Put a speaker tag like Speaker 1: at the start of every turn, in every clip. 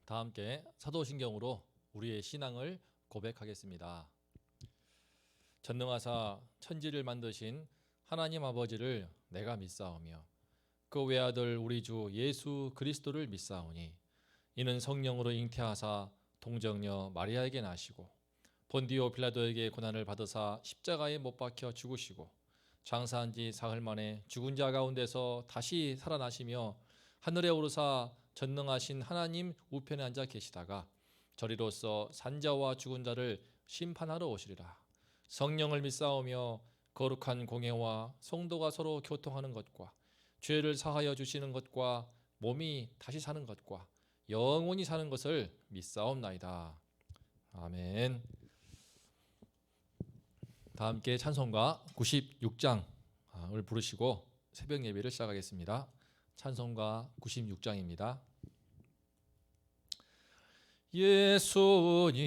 Speaker 1: 다 함께 사도신경으로 우리의 신앙을 고백하겠습니다. 전능하사 천지를 만드신 하나님 아버지를 내가 믿사오며 그 외아들 우리 주 예수 그리스도를 믿사오니 이는 성령으로 잉태하사 동정녀 마리아에게 나시고 본디오 빌라도에게 고난을 받으사 십자가에 못 박혀 죽으시고 장사한 지 사흘 만에 죽은 자 가운데서 다시 살아나시며 하늘에 오르사 전능하신 하나님 우편에 앉아 계시다가 저리로서 산자와 죽은 자를 심판하러 오시리라. 성령을 믿사오며 거룩한 공회와 성도가 서로 교통하는 것과 죄를 사하여 주시는 것과 몸이 다시 사는 것과 영원히 사는 것을 믿사옵나이다. 아멘. 다 함께 찬송가 96장을 부르시고 새벽 예배를 시작하겠습니다. 찬송가 96장입니다. 예수님은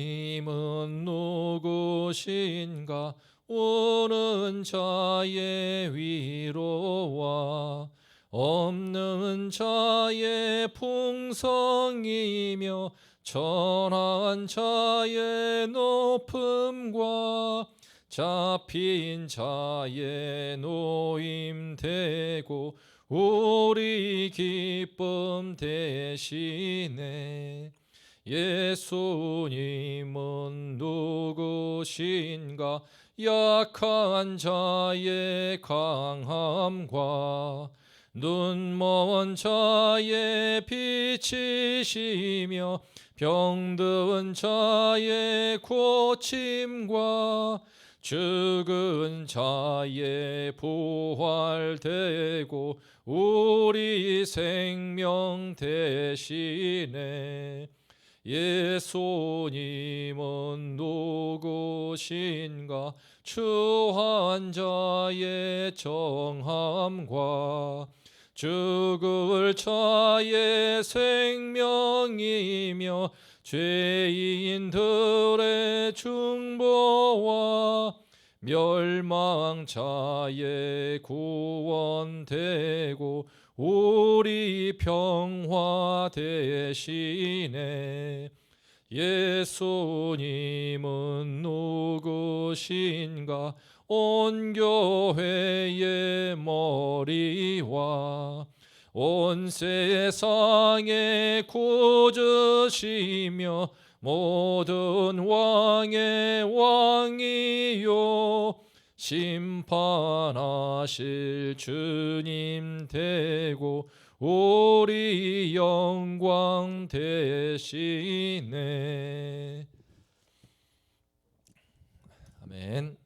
Speaker 1: 누구신가? 오는 자의 위로와 없는 자의 풍성이며 천한 자의 높음과 잡힌 자의 노임되고 우리 기쁨 대신에 예수님은 누구신가? 약한 자의 강함과 눈먼 자의 빛이시며 병든 자의 고침과 죽은 자의 부활되고 우리 생명 대신에 예수님은 누구신가? 추한 자의 정함과 죽을 자의 생명이며 죄인들의 중보와 멸망자의 구원되고 우리 평화 대신에 예수님은 누구신가? 온 교회의 머리와 온 세상의 구주시며 모든 왕의 왕이요 심판하실 주님 되고 우리 영광 대신에 아멘.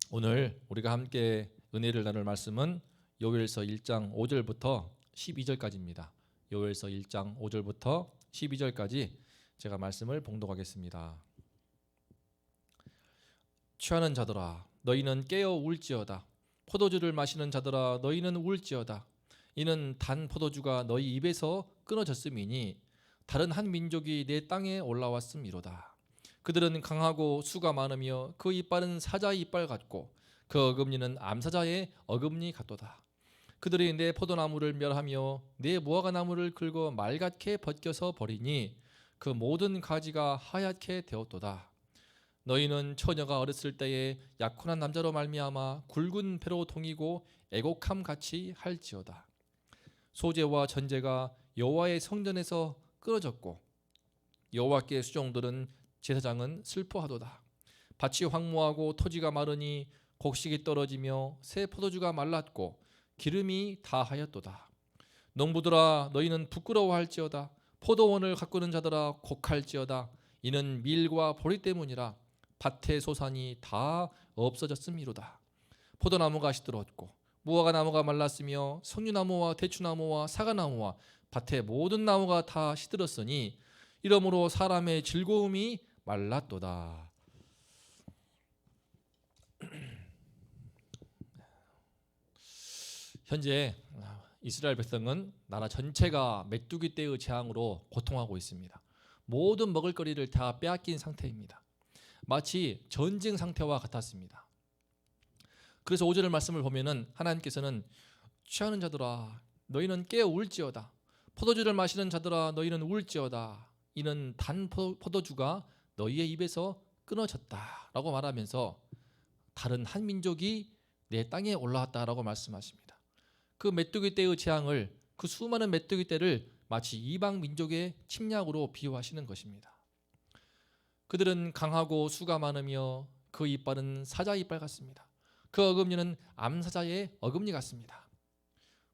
Speaker 1: 오늘 우리가 함께 은혜를 나눌 말씀은 요엘서 1장 5절부터 12절까지입니다. 요엘서 1장 5절부터 12절까지 제가 말씀을 봉독하겠습니다. 취하는 자들아 너희는 깨어 울지어다. 포도주를 마시는 자들아 너희는 울지어다. 이는 단 포도주가 너희 입에서 끊어졌음이니 다른 한 민족이 내 땅에 올라왔음이로다. 그들은 강하고 수가 많으며 그 이빨은 사자의 이빨 같고 그 어금니는 암사자의 어금니 같도다. 그들이 내 포도나무를 멸하며 내 무화과나무를 긁어 말갛게 벗겨서 버리니 그 모든 가지가 하얗게 되었도다. 너희는 처녀가 어렸을 때에 약혼한 남자로 말미암아 굵은 배로 동이고 애곡함 같이 할지어다. 소재와 전제가 여호와의 성전에서 끊어졌고 여호와께 수종들은 제사장은 슬퍼하도다. 밭이 황무하고 토지가 마르니 곡식이 떨어지며 새 포도주가 말랐고 기름이 다하였도다. 농부들아 너희는 부끄러워할지어다. 포도원을 가꾸는 자들아 곡할지어다. 이는 밀과 보리 때문이라 밭의 소산이 다 없어졌음이로다. 포도나무가 시들었고 무화과나무가 말랐으며 석류나무와 대추나무와 사과나무와 밭의 모든 나무가 다 시들었으니 이러므로 사람의 즐거움이 말랐도다. 현재 이스라엘 백성은 나라 전체가 메뚜기 떼의 재앙으로 고통하고 있습니다. 모든 먹을거리를 다 빼앗긴 상태입니다. 마치 전쟁 상태와 같았습니다. 그래서 5절의 말씀을 보면은 하나님께서는 취하는 자들아 너희는 깨어 울지어다. 포도주를 마시는 자들아 너희는 울지어다. 이는 단 포도주가 너희의 입에서 끊어졌다라고 말하면서 다른 한 민족이 내 땅에 올라왔다라고 말씀하십니다. 그 메뚜기 떼의 재앙을, 그 수많은 메뚜기 떼를 마치 이방 민족의 침략으로 비유하시는 것입니다. 그들은 강하고 수가 많으며 그 이빨은 사자 이빨 같습니다. 그 어금니는 암사자의 어금니 같습니다.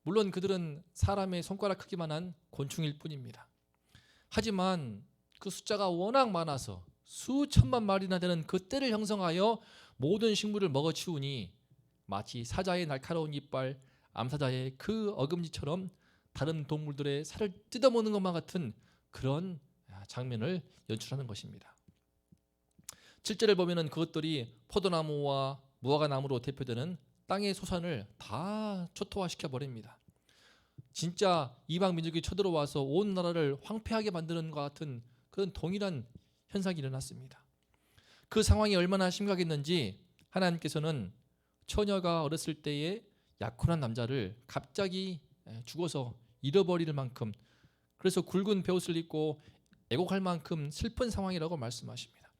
Speaker 1: 물론 그들은 사람의 손가락 크기만한 곤충일 뿐입니다. 하지만 그 숫자가 워낙 많아서 수천만 마리나 되는 그 떼를 형성하여 모든 식물을 먹어치우니 마치 사자의 날카로운 이빨, 암사자의 그 어금니처럼 다른 동물들의 살을 뜯어먹는 것만 같은 그런 장면을 연출하는 것입니다. 7절을 보면은 그것들이 포도나무와 무화과나무로 대표되는 땅의 소산을 다 초토화시켜 버립니다. 진짜 이방 민족이 쳐들어와서 온 나라를 황폐하게 만드는 것 같은 그런 동일한 현상이 일어났습니다. 그 상황이 얼마나 심각했는지 하나님께서는 처녀가 어렸을 때에 약혼한 남자를 갑자기 죽어서 잃어버릴 만큼, 그래서 굵은 베옷을 입고 애곡할 만큼 슬픈 상황이라고 말씀하십니다.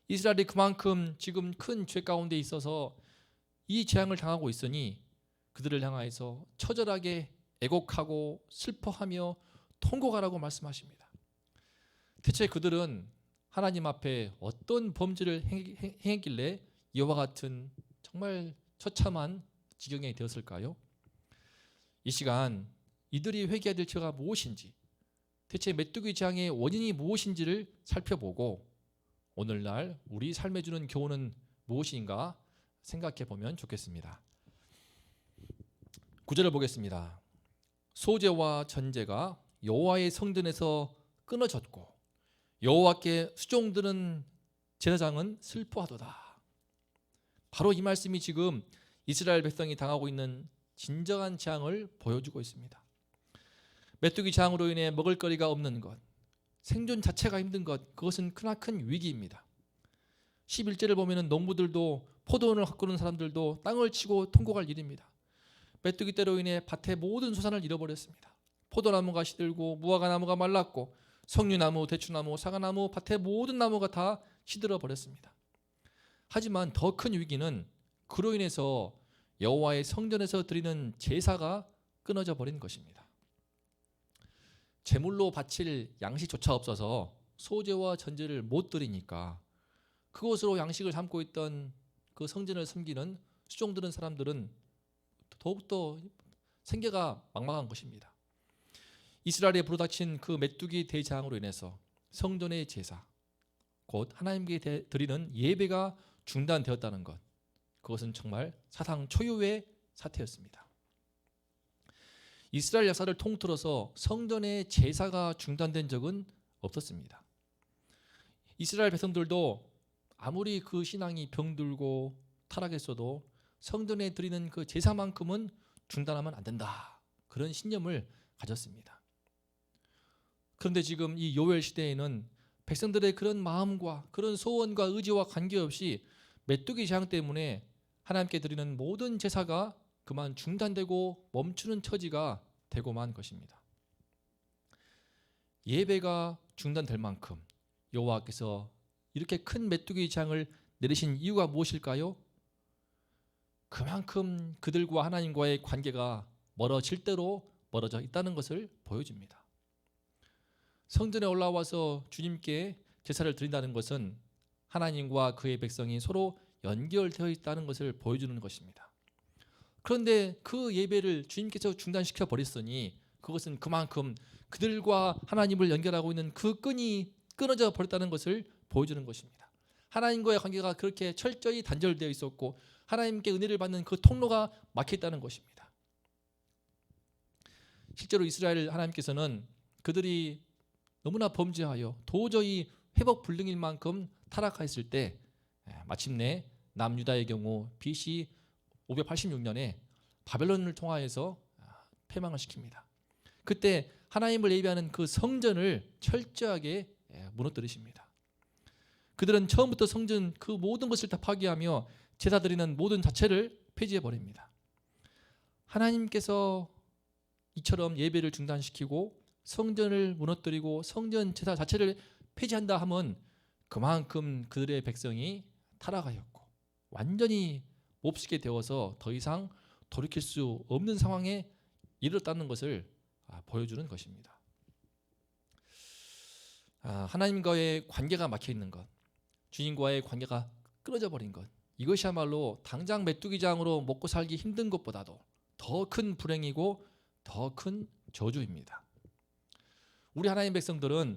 Speaker 1: 이스라엘이 그만큼 지금 큰 죄 가운데 있어서 이 재앙을 당하고 있으니 그들을 향하여서 처절하게 애곡하고 슬퍼하며 통곡하라고 말씀하십니다. 대체 그들은 하나님 앞에 어떤 범죄를 행했길래 이와 같은 정말 처참한 지경에 되었을까요? 이 시간 이들이 회개해야 될 죄가 무엇인지, 대체 메뚜기 재앙의 원인이 무엇인지를 살펴보고 오늘날 우리 삶에 주는 교훈은 무엇인가 생각해 보면 좋겠습니다. 9절을 보겠습니다. 소재와 전제가 여호와의 성전에서 끊어졌고 여호와께 수종드는 제사장은 슬퍼하도다. 바로 이 말씀이 지금 이스라엘 백성이 당하고 있는 진정한 재앙을 보여주고 있습니다. 메뚜기 재앙으로 인해 먹을거리가 없는 것, 생존 자체가 힘든 것, 그것은 크나큰 위기입니다. 11절을 보면 농부들도 포도원을 가꾸는 사람들도 땅을 치고 통곡할 일입니다. 메뚜기 떼로 인해 밭의 모든 소산을 잃어버렸습니다. 포도나무가 시들고 무화과나무가 말랐고 석류나무, 대추나무, 사과나무, 밭의 모든 나무가 다 시들어 버렸습니다. 하지만 더 큰 위기는 그로 인해서 여호와의 성전에서 드리는 제사가 끊어져 버린 것입니다. 제물로 바칠 양식조차 없어서 소제와 전제를 못 드리니까 그것으로 양식을 삼고 있던 그 성전을 섬기는 수종드는 사람들은 더욱더 생계가 막막한 것입니다. 이스라엘에 불어닥친 그 메뚜기 대재앙으로 인해서 성전의 제사, 곧 하나님께 드리는 예배가 중단되었다는 것, 그것은 정말 사상 초유의 사태였습니다. 이스라엘 역사를 통틀어서 성전의 제사가 중단된 적은 없었습니다. 이스라엘 백성들도 아무리 그 신앙이 병들고 타락했어도 성전에 드리는 그 제사만큼은 중단하면 안 된다, 그런 신념을 가졌습니다. 그런데 지금 이 요엘 시대에는 백성들의 그런 마음과 그런 소원과 의지와 관계없이 메뚜기 재앙 때문에 하나님께 드리는 모든 제사가 그만 중단되고 멈추는 처지가 되고만 것입니다. 예배가 중단될 만큼 여호와께서 이렇게 큰 메뚜기 재앙을 내리신 이유가 무엇일까요? 그만큼 그들과 하나님과의 관계가 멀어질 대로 멀어져 있다는 것을 보여줍니다. 성전에 올라와서 주님께 제사를 드린다는 것은 하나님과 그의 백성이 서로 연결되어 있다는 것을 보여주는 것입니다. 그런데 그 예배를 주님께서 중단시켜 버렸으니 그것은 그만큼 그들과 하나님을 연결하고 있는 그 끈이 끊어져 버렸다는 것을 보여주는 것입니다. 하나님과의 관계가 그렇게 철저히 단절되어 있었고 하나님께 은혜를 받는 그 통로가 막혀 있다는 것입니다. 실제로 이스라엘 하나님께서는 그들이 너무나 범죄하여 도저히 회복 불능일 만큼 타락하였을 때 마침내 남유다의 경우 BC 586년에 바벨론을 통하여서 패망을 시킵니다. 그때 하나님을 예배하는 그 성전을 철저하게 무너뜨리십니다. 그들은 처음부터 성전 그 모든 것을 다 파괴하며 제사 드리는 모든 자체를 폐지해 버립니다. 하나님께서 이처럼 예배를 중단시키고 성전을 무너뜨리고 성전 제사 자체를 폐지한다 하면 그만큼 그들의 백성이 타락하였고 완전히 몹시게 되어서 더 이상 돌이킬 수 없는 상황에 이르렀다는 것을 보여주는 것입니다. 하나님과의 관계가 막혀 있는 것, 주님과의 관계가 끊어져 버린 것, 이것이야말로 당장 메뚜기장으로 먹고 살기 힘든 것보다도 더 큰 불행이고 더 큰 저주입니다. 우리 하나님 백성들은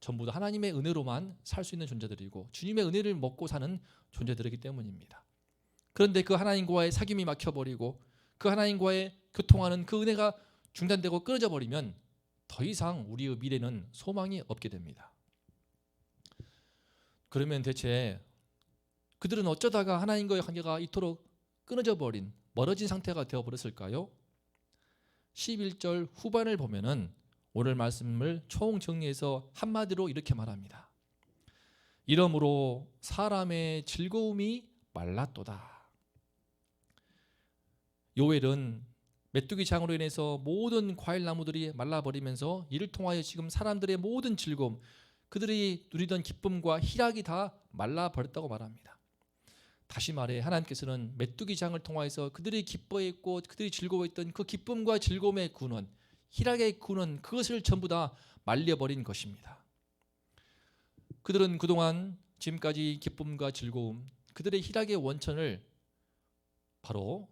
Speaker 1: 전부 다 하나님의 은혜로만 살 수 있는 존재들이고 주님의 은혜를 먹고 사는 존재들이기 때문입니다. 그런데 그 하나님과의 사귐이 막혀버리고 그 하나님과의 교통하는 그 은혜가 중단되고 끊어져 버리면 더 이상 우리의 미래는 소망이 없게 됩니다. 그러면 대체 그들은 어쩌다가 하나님과의 관계가 이토록 끊어져 버린 멀어진 상태가 되어버렸을까요? 11절 후반을 보면은 오늘 말씀을 총 정리해서 한마디로 이렇게 말합니다. 이러므로 사람의 즐거움이 말랐도다. 요엘은 메뚜기 장으로 인해서 모든 과일 나무들이 말라버리면서 이를 통하여 지금 사람들의 모든 즐거움, 그들이 누리던 기쁨과 희락이 다 말라버렸다고 말합니다. 다시 말해 하나님께서는 메뚜기 장을 통하여서 그들이 기뻐했고 그들이 즐거워했던 그 기쁨과 즐거움의 근원, 희락의 근원, 그것을 전부 다 말려버린 것입니다. 그들은 그동안 지금까지 기쁨과 즐거움, 그들의 희락의 원천을 바로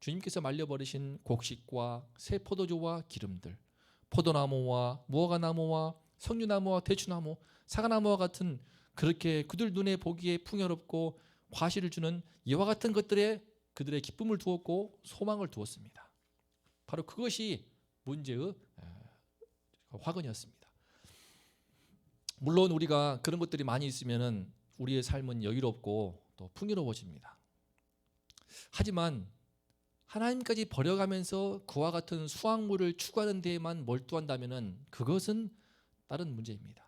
Speaker 1: 주님께서 말려버리신 곡식과 새 포도주와 기름들, 포도나무와 무화과나무와 석류나무와 대추나무, 사과나무와 같은 그렇게 그들 눈에 보기에 풍요롭고 과실을 주는 이와 같은 것들에 그들의 기쁨을 두었고 소망을 두었습니다. 바로 그것이 문제의 화근이었습니다. 물론 우리가 그런 것들이 많이 있으면 우리의 삶은 여유롭고 또 풍요로워집니다. 하지만 하나님까지 버려가면서 그와 같은 수확물을 추구하는 데에만 몰두한다면 그것은 다른 문제입니다.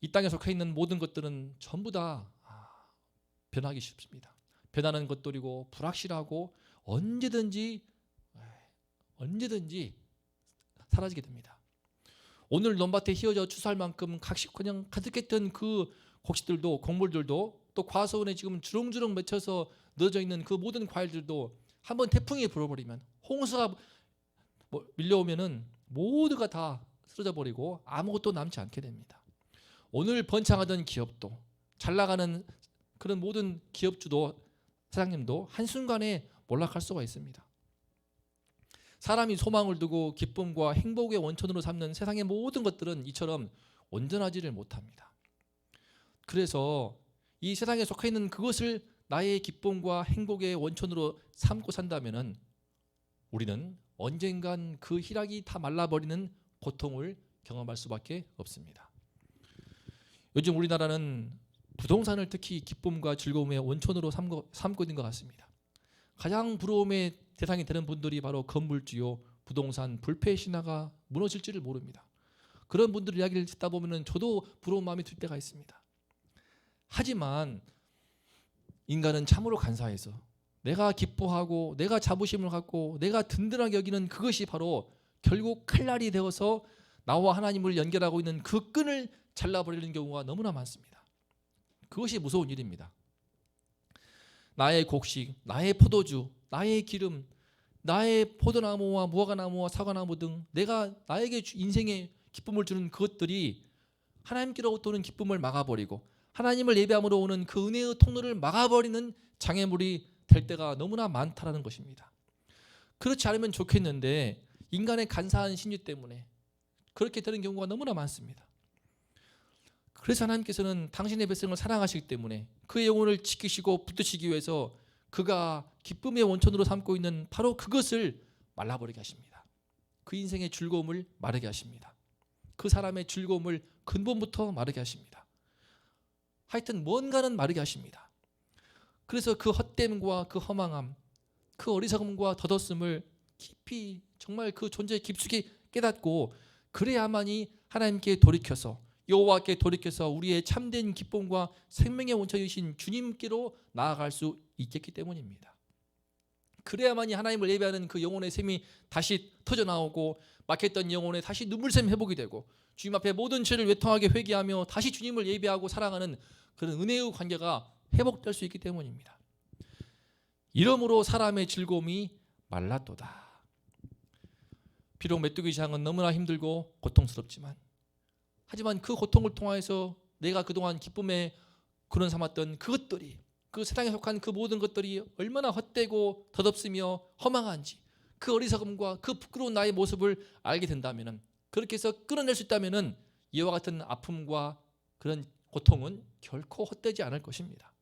Speaker 1: 이 땅에 속해 있는 모든 것들은 전부 다 변하기 쉽습니다. 변하는 것들이고 불확실하고 언제든지 사라지게 됩니다. 오늘 논밭에 휘어져 추수할 만큼 각식그냥 가득했던 그 곡식들도 곡물들도 또 과수원에 지금 주렁주렁 맺혀서 늘어져 있는 그 모든 과일들도 한번 태풍이 불어버리면 홍수가 밀려오면은 모두가 다 쓰러져 버리고 아무것도 남지 않게 됩니다. 오늘 번창하던 기업도 잘 나가는 그런 모든 기업주도 사장님도 한순간에 몰락할 수가 있습니다. 사람이 소망을 두고 기쁨과 행복의 원천으로 삼는 세상의 모든 것들은 이처럼 온전하지를 못합니다. 그래서 이 세상에 속해 있는 그것을 나의 기쁨과 행복의 원천으로 삼고 산다면은 우리는 언젠간 그 희락이 다 말라버리는 고통을 경험할 수밖에 없습니다. 요즘 우리나라는 부동산을 특히 기쁨과 즐거움의 원천으로 삼고 있는 것 같습니다. 가장 부러움의 대상이 되는 분들이 바로 건물주요, 부동산, 불패 신화가 무너질지를 모릅니다. 그런 분들 이야기를 듣다 보면 저도 부러운 마음이 들 때가 있습니다. 하지만 인간은 참으로 간사해서 내가 기뻐하고 내가 자부심을 갖고 내가 든든하게 여기는 그것이 바로 결국 칼날이 되어서 나와 하나님을 연결하고 있는 그 끈을 잘라버리는 경우가 너무나 많습니다. 그것이 무서운 일입니다. 나의 곡식, 나의 포도주, 나의 기름, 나의 포도나무와 무화과나무와 사과나무 등 내가 나에게 인생의 기쁨을 주는 그것들이 하나님께로부터 오는 기쁨을 막아버리고 하나님을 예배함으로 오는 그 은혜의 통로를 막아버리는 장애물이 될 때가 너무나 많다는 것입니다. 그렇지 않으면 좋겠는데 인간의 간사한 심리 때문에 그렇게 되는 경우가 너무나 많습니다. 그래서 하나님께서는 당신의 백성을 사랑하시기 때문에 그의 영혼을 지키시고 붙드시기 위해서 그가 기쁨의 원천으로 삼고 있는 바로 그것을 말라버리게 하십니다. 그 인생의 즐거움을 마르게 하십니다. 그 사람의 즐거움을 근본부터 마르게 하십니다. 하여튼 뭔가는 마르게 하십니다. 그래서 그 헛됨과 그 허망함, 그 어리석음과 덧없음을 깊이 정말 그 존재의 깊숙이 깨닫고 그래야만이 하나님께 돌이켜서 여호와께 돌이켜서 우리의 참된 기쁨과 생명의 원천이신 주님께로 나아갈 수 있겠기 때문입니다. 그래야만이 하나님을 예배하는 그 영혼의 샘이 다시 터져 나오고 막혔던 영혼에 다시 눈물샘 회복이 되고 주님 앞에 모든 죄를 외통하게 회개하며 다시 주님을 예배하고 사랑하는 그런 은혜의 관계가 회복될 수 있기 때문입니다. 이러므로 사람의 즐거움이 말랐도다. 비록 메뚜기 장은 너무나 힘들고 고통스럽지만 하지만 그 고통을 통하여서 내가 그동안 기쁨의 근원 삼았던 그것들이 그 세상에 속한 그 모든 것들이 얼마나 헛되고 덧없으며 허망한지 그 어리석음과 그 부끄러운 나의 모습을 알게 된다면 그렇게 해서 끊어낼 수 있다면 이와 같은 아픔과 그런 고통은 결코 헛되지 않을 것입니다.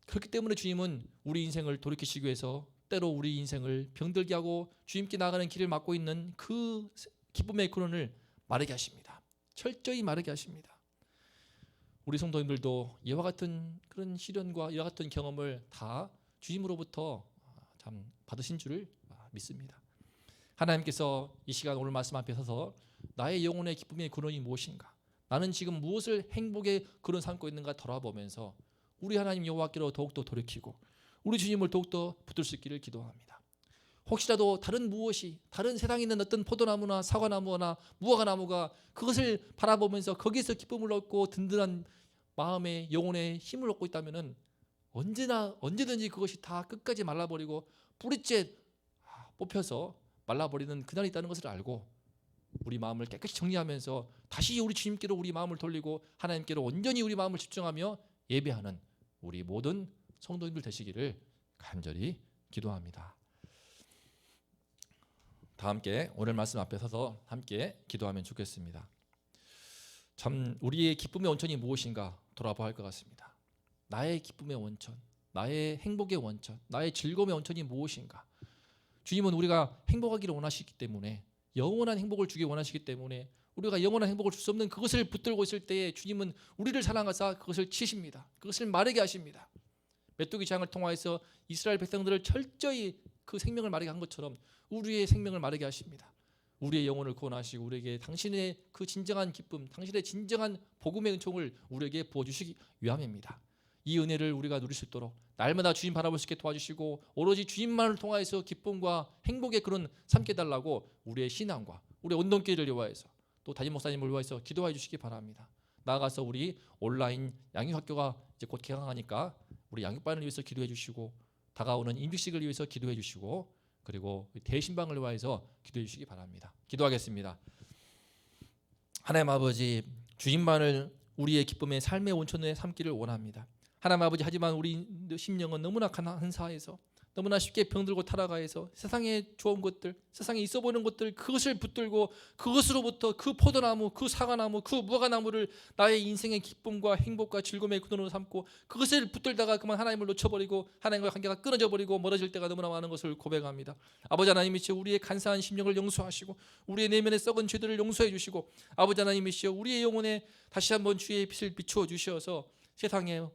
Speaker 1: 그렇기 때문에 주님은 우리 인생을 돌이키시기 위해서 때로 우리 인생을 병들게 하고 주님께 나가는 길을 막고 있는 그 기쁨의 근원을 마르게 하십니다. 철저히 마르게 하십니다. 우리 성도님들도 이와 같은 그런 시련과 이와 같은 경험을 다 주님으로부터 참 받으신 줄을 믿습니다. 하나님께서 이 시간 오늘 말씀 앞에 서서 나의 영혼의 기쁨의 근원이 무엇인가, 나는 지금 무엇을 행복의 근원 삼고 있는가 돌아보면서 우리 하나님 여호와께로 더욱더 돌이키고 우리 주님을 더욱더 붙들 수 있기를 기도합니다. 혹시라도 다른 무엇이 다른 세상에 있는 어떤 포도나무나 사과나무나 무화과나무가 그것을 바라보면서 거기에서 기쁨을 얻고 든든한 마음의 영혼의 힘을 얻고 있다면 언제든지 그것이 다 끝까지 말라버리고 뿌리째 뽑혀서 말라버리는 그날이 있다는 것을 알고 우리 마음을 깨끗이 정리하면서 다시 우리 주님께로 우리 마음을 돌리고 하나님께로 온전히 우리 마음을 집중하며 예배하는 우리 모든 성도님들 되시기를 간절히 기도합니다. 다 함께 오늘 말씀 앞에 서서 함께 기도하면 좋겠습니다. 참 우리의 기쁨의 원천이 무엇인가 돌아봐야 할 것 같습니다. 나의 기쁨의 원천, 나의 행복의 원천, 나의 즐거움의 원천이 무엇인가. 주님은 우리가 행복하기를 원하시기 때문에 영원한 행복을 주기 원하시기 때문에 우리가 영원한 행복을 줄 수 없는 그것을 붙들고 있을 때에 주님은 우리를 사랑하사 그것을 치십니다. 그것을 마르게 하십니다. 메뚜기 장을 통하여서 이스라엘 백성들을 철저히 그 생명을 마르게 한 것처럼 우리의 생명을 마르게 하십니다. 우리의 영혼을 구원하시고 우리에게 당신의 그 진정한 기쁨, 당신의 진정한 복음의 은총을 우리에게 부어주시기 위함입니다. 이 은혜를 우리가 누릴 수 있도록 날마다 주님 바라볼 수 있게 도와주시고 오로지 주님만을 통하여서 기쁨과 행복의 그런 삼게 달라고 우리의 신앙과 우리의 온동기를 위하여서 또 담임 목사님을 위하여서 기도해 주시기 바랍니다. 나아가서 우리 온라인 양육학교가 이제 곧 개강하니까 우리 양육반을 위해서 기도해 주시고 다가오는 임직식을 위해서 기도해 주시고 그리고 대신방을 위하여서 기도해 주시기 바랍니다. 기도하겠습니다. 하나님 아버지, 주님만을 우리의 기쁨의 삶의 원천에 삼기를 원합니다. 하나님 아버지, 하지만 우리 심령은 너무나 간사해서 너무나 쉽게 병들고 타락하여서 세상에 좋은 것들, 세상에 있어 보이는 것들 그것을 붙들고 그것으로부터 그 포도나무, 그 사과나무, 그 무화과나무를 나의 인생의 기쁨과 행복과 즐거움의 근원으로 삼고 그것을 붙들다가 그만 하나님을 놓쳐버리고 하나님과 관계가 끊어져 버리고 멀어질 때가 너무나 많은 것을 고백합니다. 아버지 하나님이시여, 우리의 간사한 심령을 용서하시고 우리의 내면의 썩은 죄들을 용서해 주시고 아버지 하나님이시여, 우리의 영혼에 다시 한번 주의 빛을 비추어 주셔서 세상의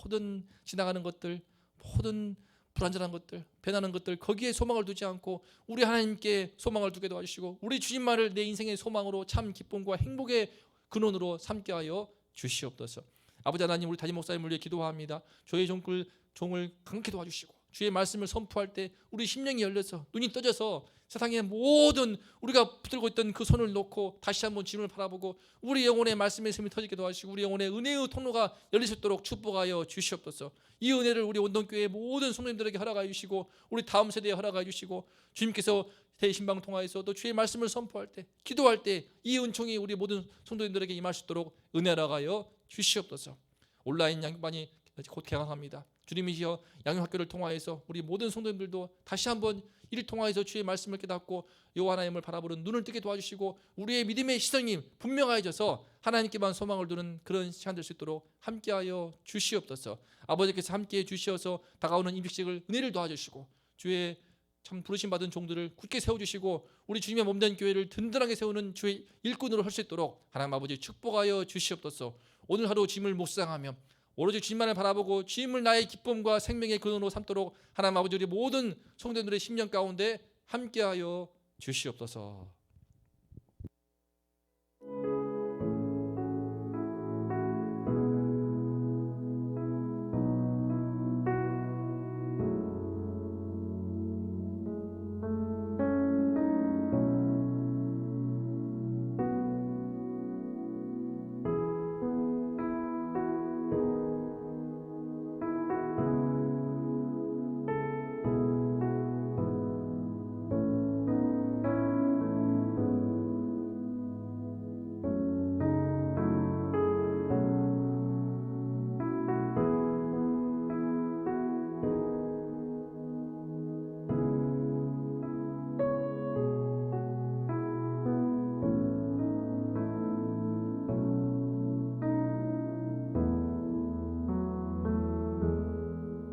Speaker 1: 모든 지나가는 것들, 모든 불완전한 것들, 변하는 것들 거기에 소망을 두지 않고 우리 하나님께 소망을 두게 도와주시고 우리 주님만을 내 인생의 소망으로 참 기쁨과 행복의 근원으로 삼게 하여 주시옵소서. 아버지 하나님, 우리 담임 목사님을 위해 기도합니다. 저의 종을 강력히 도와주시고 주의 말씀을 선포할 때 우리 심령이 열려서 눈이 떠져서 세상의 모든 우리가 붙들고 있던 그 손을 놓고 다시 한번 주님을 바라보고 우리 영혼의 말씀의 샘이 터지게 도와주시고 우리 영혼의 은혜의 통로가 열릴 수 있도록 축복하여 주시옵소서. 이 은혜를 우리 온동교회 모든 성도님들에게 허락하여 주시고 우리 다음 세대에 허락하여 주시고 주님께서 대신방 통하여서 또 주의 말씀을 선포할 때, 기도할 때 이 은총이 우리 모든 성도님들에게 임할 수 있도록 은혜라가여 주시옵소서. 온라인 양육반이 곧 개강합니다. 주님이시여, 양육학교를 통하여서 우리 모든 성도님들도 다시 한번 이를 통하여서 주의 말씀을 깨닫고 여호와 하나님을 바라보는 눈을 뜨게 도와주시고 우리의 믿음의 시선이 분명해져서 하나님께만 소망을 두는 그런 시간 될 수 있도록 함께하여 주시옵소서. 아버지께서 함께해 주시어서 다가오는 임직식을 은혜를 도와주시고 주의 참 부르심 받은 종들을 굳게 세워주시고 우리 주님의 몸된 교회를 든든하게 세우는 주의 일꾼으로 할 수 있도록 하나님 아버지 축복하여 주시옵소서. 오늘 하루 주님을 묵상하며 오로지 주님만을 바라보고 주님을 나의 기쁨과 생명의 근원으로 삼도록 하나님 아버지 우리 모든 성도들의 심령 가운데 함께하여 주시옵소서.